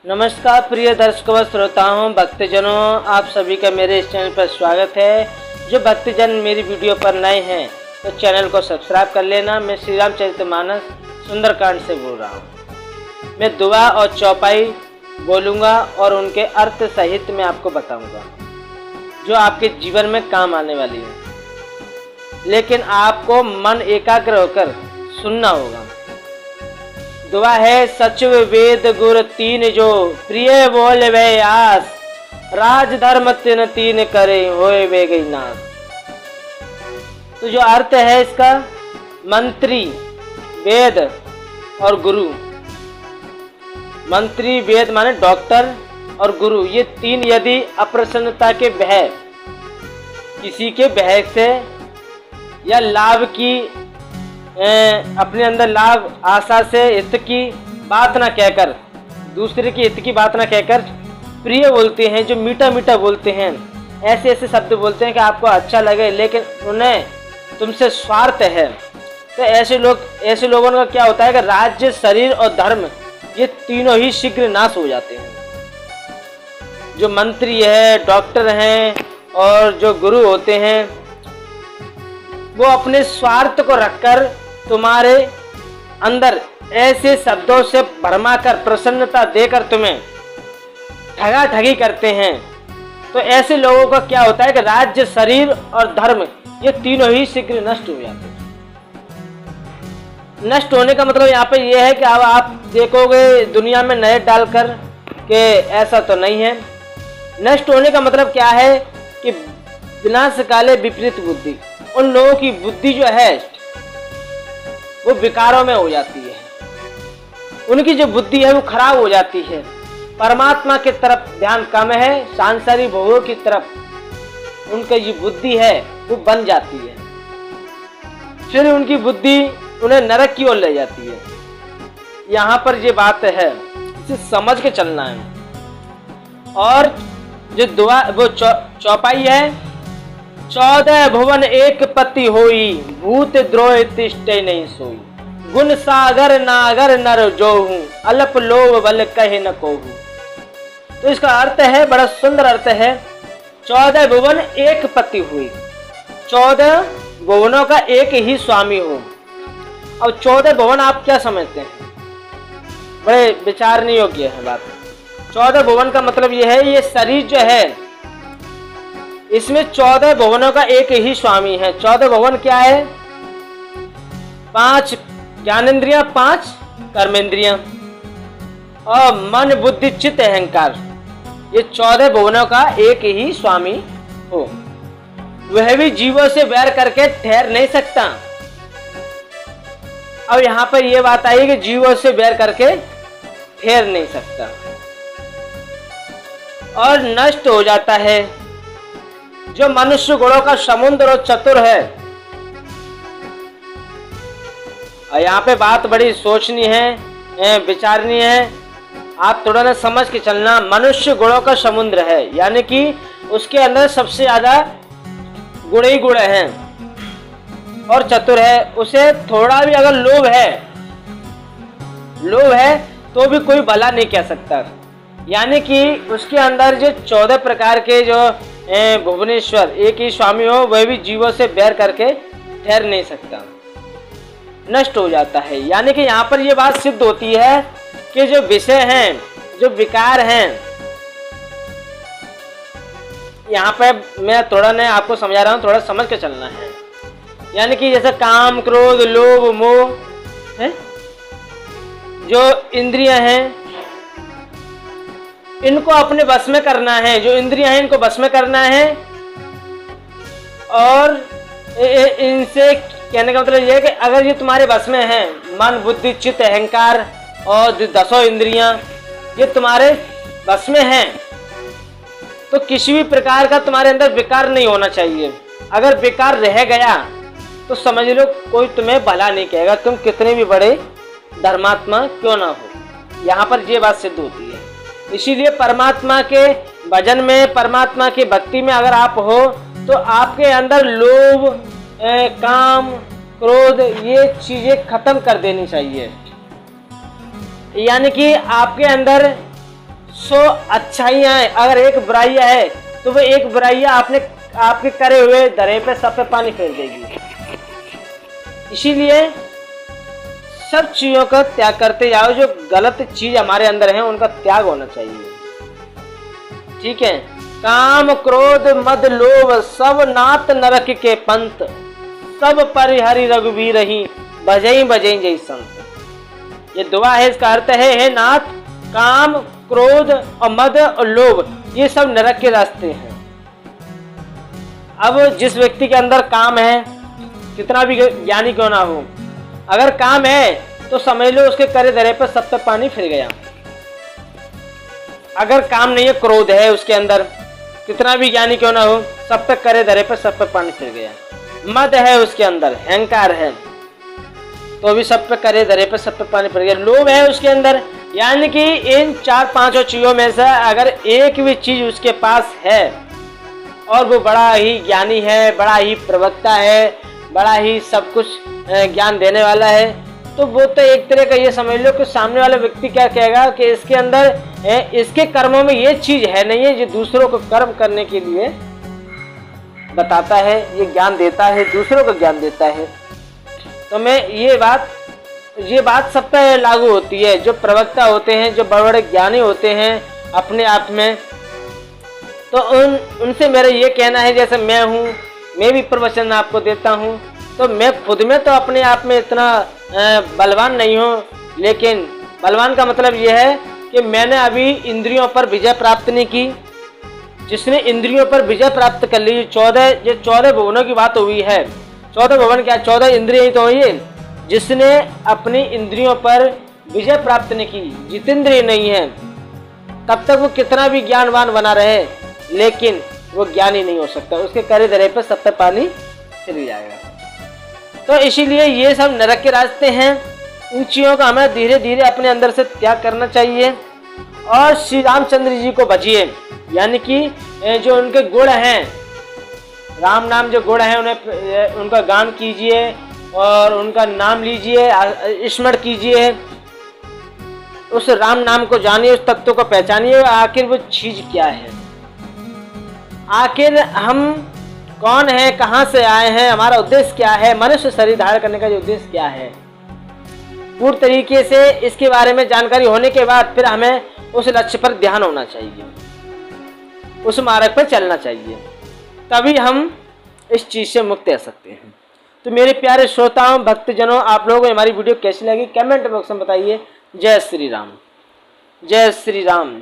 नमस्कार प्रिय दर्शकों व श्रोताओं, भक्तजनों, आप सभी का मेरे इस चैनल पर स्वागत है। जो भक्तजन मेरी वीडियो पर नए हैं तो चैनल को सब्सक्राइब कर लेना। मैं श्री रामचरितमानस सुंदरकांड से बोल रहा हूँ। मैं दुआ और चौपाई बोलूँगा और उनके अर्थ सहित मैं आपको बताऊँगा जो आपके जीवन में काम आने वाली है, लेकिन आपको मन एकाग्र होकर सुनना होगा। दुआ है सचिव वेद गुर तीन जो प्रिय बोल वे आस, राज धर्म तिन तीन करे होए वे गई नास। तो जो अर्थ है इसका, मंत्री, वेद और गुरु। मंत्री वेद माने डॉक्टर और गुरु, ये तीन यदि अप्रसन्नता के भय, किसी के भय से या लाभ की अपने अंदर लाभ आशा से हित की बात ना कहकर, दूसरे की हित की बात ना कहकर प्रिय बोलते हैं, जो मीठा मीठा बोलते हैं, ऐसे ऐसे शब्द बोलते हैं कि आपको अच्छा लगे, लेकिन उन्हें तुमसे स्वार्थ है। तो ऐसे लोगों का क्या होता है कि राज्य, शरीर और धर्म ये तीनों ही शीघ्र नाश हो जाते हैं। जो मंत्री है, डॉक्टर हैं और जो गुरु होते हैं, वो अपने स्वार्थ को रखकर तुम्हारे अंदर ऐसे शब्दों से भरमाकर, प्रसन्नता देकर तुम्हें ठगा ठगी करते हैं। तो ऐसे लोगों का क्या होता है कि राज्य, शरीर और धर्म ये तीनों ही शीघ्र नष्ट हो जाते हैं। नष्ट होने का मतलब यहाँ पे ये है कि अब आप देखोगे दुनिया में नए डालकर कि ऐसा तो नहीं है। नष्ट होने का मतलब क्या है कि विनाश काले विपरीत बुद्धि, उन लोगों की बुद्धि जो है वो विकारों में हो जाती है। उनकी जो बुद्धि है वो खराब हो जाती है। परमात्मा की तरफ ध्यान कम है, सांसारिक भोगों की तरफ उनकी जो बुद्धि है वो बन जाती है। फिर उनकी बुद्धि उन्हें नरक की ओर ले जाती है। यहाँ पर ये बात है, इसे समझ के चलना है। और जो दुआ वो चौपाई है, 14 भुवन एक पति होई, भूत द्रोह तिष्ठे नहीं सोई, गुण सागर नागर नर जोहू, अल्प लोभ बल कहे न कोहू। तो इसका अर्थ है, बड़ा सुंदर अर्थ है, 14 भुवन एक पति हुई, 14 भुवनों का एक ही स्वामी हो। अब 14 भुवन आप क्या समझते हैं? बड़े विचारने योग्य है बात। 14 भुवन का मतलब यह है, ये शरीर जो है इसमें 14 भुवनों का एक ही स्वामी है। 14 भुवन क्या है? 5 ज्ञानेंद्रियां, 5 कर्मेंद्रियां और मन, बुद्धि, चित्त, अहंकार, ये 14 भुवनों का एक ही स्वामी हो। वह भी जीवों से वैर करके ठहर नहीं सकता। अब यहाँ पर यह बात आई कि जीवों से वैर करके ठहर नहीं सकता और नष्ट हो जाता है। जो मनुष्य गुणों का समुद्र और चतुर है, और यहाँ पे बात बड़ी सोचनी है, विचारनी है, आप थोड़ा ना समझ के चलना। मनुष्य गुणों का समुद्र है, यानी कि उसके अंदर सबसे ज्यादा गुण ही गुण हैं और चतुर है। उसे थोड़ा भी अगर लोभ है तो भी कोई भला नहीं कह सकता। यानी कि उसके अंदर जो 14 प्रकार के जो भुवनेश्वर एक ही स्वामी हो, वह भी जीवों से बैर करके ठहर नहीं सकता, नष्ट हो जाता है। यानी कि यहाँ पर यह बात सिद्ध होती है कि जो विषय हैं, जो विकार हैं, यहाँ पे मैं थोड़ा ना आपको समझा रहा हूँ, थोड़ा समझ के चलना है। यानी कि जैसे काम, क्रोध, लोभ, मोह है, जो इंद्रियां हैं, इनको अपने बस में करना है। जो इंद्रियां हैं इनको बस में करना है। और इनसे कहने का मतलब यह है कि अगर ये तुम्हारे बस में है, मन, बुद्धि, चित्त, अहंकार और 10 इंद्रियां ये तुम्हारे बस में हैं, तो किसी भी प्रकार का तुम्हारे अंदर विकार नहीं होना चाहिए। अगर विकार रह गया तो समझ लो कोई तुम्हें भला नहीं कहेगा, तुम कितने भी बड़े धर्मात्मा क्यों ना हो। यहाँ पर ये बात सिद्ध होती है। इसीलिए परमात्मा के भजन में, परमात्मा की भक्ति में अगर आप हो तो आपके अंदर लोभ, काम, क्रोध ये चीजें खत्म कर देनी चाहिए। यानी कि आपके अंदर 100 अच्छाइयाँ हैं, अगर एक बुराइयाँ है तो वो एक बुराइयाँ आपके करे हुए दरे पे सब पे पानी फेर देगी। इसीलिए सब चीज़ों का त्याग करते जाओ, जो गलत चीज़ हमारे अंदर है उनका त्याग होना चाहिए। ठीक है। काम क्रोध मद लोभ सब नाथ नरक के पंथ, सब परिहरि रघुवीर ही भजई भजई जय संत। ये दुआ है, इसका अर्थ है नाथ काम क्रोध और मद और लोभ ये सब नरक के रास्ते हैं। अब जिस व्यक्ति के अंदर काम है, कितना भी ज्ञानी क्यों ना हो, अगर काम है तो समझ लो उसके करे धरे पर सब पे पानी फिर गया। अगर काम नहीं है, क्रोध है उसके अंदर, कितना भी ज्ञानी क्यों ना हो, सब पे करे धरे पर सब पे पानी फिर गया। मद है उसके अंदर, अहंकार है, तो भी सब पे करे धरे पर सब पे पानी फिर गया। लोभ है उसके अंदर, यानी कि इन 4-5 चीजों में से अगर एक भी चीज उसके पास है और वो बड़ा ही ज्ञानी है, बड़ा ही प्रवक्ता है, बड़ा ही सब कुछ ज्ञान देने वाला है, तो वो तो एक तरह का ये समझ लो कि सामने वाला व्यक्ति क्या कहेगा कि इसके अंदर इसके कर्मों में ये चीज है नहीं है जो दूसरों को कर्म करने के लिए बताता है, ये ज्ञान देता है, दूसरों को ज्ञान देता है। तो मैं ये बात सब पे लागू होती है। जो प्रवक्ता होते हैं, जो बड़े बड़े ज्ञानी होते हैं अपने आप में, तो उनसे मेरा ये कहना है, जैसे मैं हूँ, मैं भी प्रवचन आपको देता हूँ, तो मैं खुद में तो अपने आप में इतना बलवान नहीं हूँ, लेकिन बलवान का मतलब यह है कि मैंने अभी इंद्रियों पर विजय प्राप्त नहीं की। जिसने इंद्रियों पर विजय प्राप्त कर ली, 14 भुवनों की बात हुई है। 14 भुवन क्या, 14 इंद्रियां ही तो हुई है। जिसने अपनी इंद्रियों पर विजय प्राप्त नहीं की, जितेंद्रिय नहीं है, तब तक वो कितना भी ज्ञानवान बना रहे, लेकिन वो ज्ञानी नहीं हो सकता। उसके करे धरे पर सब पे पानी फिर जाएगा। तो इसीलिए ये सब नरक के रास्ते हैं। इन चीज़ों का हमें धीरे धीरे अपने अंदर से त्याग करना चाहिए और श्री रामचंद्र जी को भजिए, यानी कि जो उनके गुण हैं, राम नाम जो गुण हैं, उन्हें उनका गान कीजिए और उनका नाम लीजिए, स्मरण कीजिए, उस राम नाम को जानिए, उस तत्व को पहचानिए, आखिर वो चीज क्या है, आखिर हम कौन है, कहाँ से आए हैं, हमारा उद्देश्य क्या है, मनुष्य शरीर धारण करने का जो उद्देश्य क्या है। पूर्ण तरीके से इसके बारे में जानकारी होने के बाद फिर हमें उस लक्ष्य पर ध्यान होना चाहिए, उस मार्ग पर चलना चाहिए, तभी हम इस चीज से मुक्त रह सकते हैं। तो मेरे प्यारे श्रोताओं, भक्तजनों, आप लोगों को हमारी वीडियो कैसी लगी कमेंट बॉक्स में बताइए। जय श्री राम, जय श्री राम।